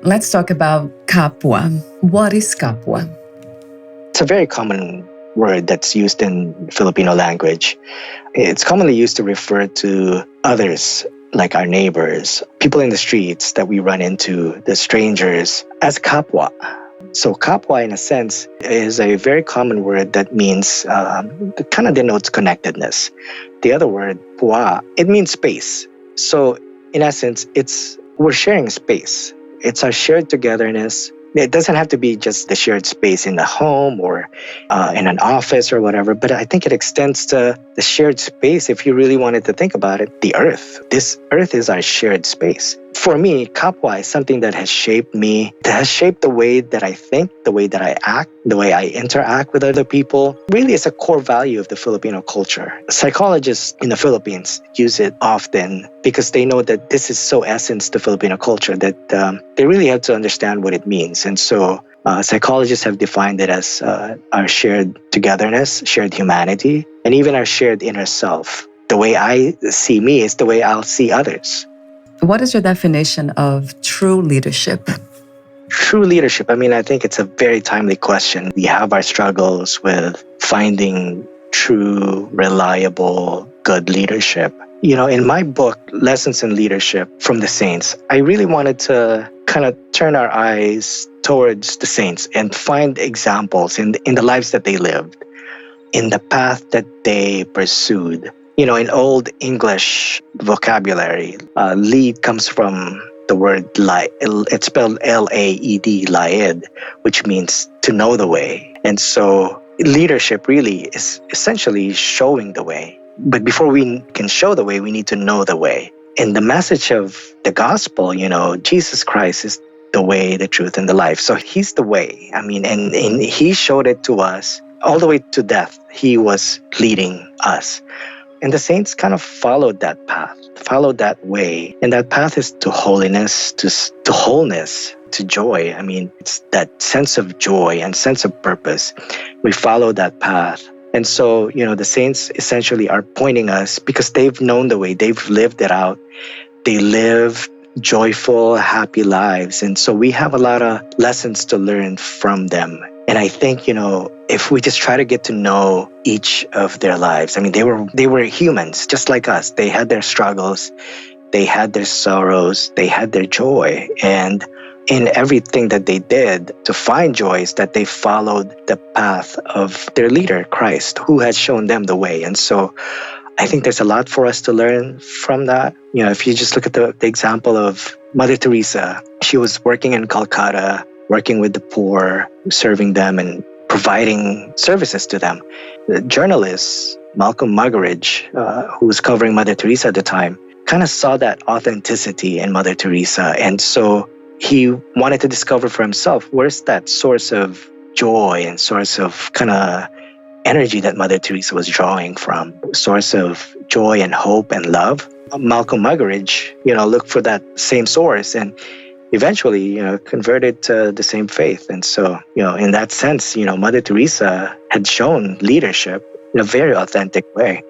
Let's talk about Kapwa. What is Kapwa? It's a very common word that's used in Filipino language. It's commonly used to refer to others, like our neighbors, people in the streets that we run into, the strangers, as kapwa. So kapwa, in a sense, is a very common word that means, that kind of denotes connectedness. The other word, pua, it means space. So in essence, we're sharing space. It's our shared togetherness. It doesn't have to be just the shared space in the home or in an office or whatever, but I think it extends to the shared space. If you really wanted to think about it, the earth. This earth is our shared space. For me, Kapwa is something that has shaped me, that has shaped the way that I think, the way that I act, the way I interact with other people. Really, it's a core value of the Filipino culture. Psychologists in the Philippines use it often because they know that this is so essence to Filipino culture that they really have to understand what it means. And so psychologists have defined it as our shared togetherness, shared humanity, and even our shared inner self. The way I see me is the way I'll see others. What is your definition of true leadership? True leadership, I think it's a very timely question. We have our struggles with finding true, reliable, good leadership. In my book, Lessons in Leadership from the Saints, I really wanted to kind of turn our eyes towards the saints and find examples in the lives that they lived, in the path that they pursued. In Old English vocabulary, lead comes from the word laed. It's spelled L-A-E-D, laed, which means to know the way. And so leadership really is essentially showing the way. But before we can show the way, we need to know the way. And the message of the gospel, Jesus Christ is the way, the truth, and the life. So he's the way. And he showed it to us all the way to death. He was leading us. And the saints kind of followed that path, followed that way. And that path is to holiness, to wholeness, to joy. It's that sense of joy and sense of purpose. We follow that path. And so, the saints essentially are pointing us because they've known the way, they've lived it out. They live joyful, happy lives. And so we have a lot of lessons to learn from them. And I think, if we just try to get to know each of their lives, they were humans just like us. They had their struggles, they had their sorrows, they had their joy. And in everything that they did to find joy is that they followed the path of their leader, Christ, who had shown them the way. And so I think there's a lot for us to learn from that. If you just look at the example of Mother Teresa, she was working in Calcutta, working with the poor, serving them and providing services to them. The journalist, Malcolm Muggeridge, who was covering Mother Teresa at the time, kind of saw that authenticity in Mother Teresa. And so he wanted to discover for himself, where's that source of joy and source of kind of energy that Mother Teresa was drawing from, source of joy and hope and love. Malcolm Muggeridge, looked for that same source and eventually, converted to the same faith. And so, in that sense, Mother Teresa had shown leadership in a very authentic way.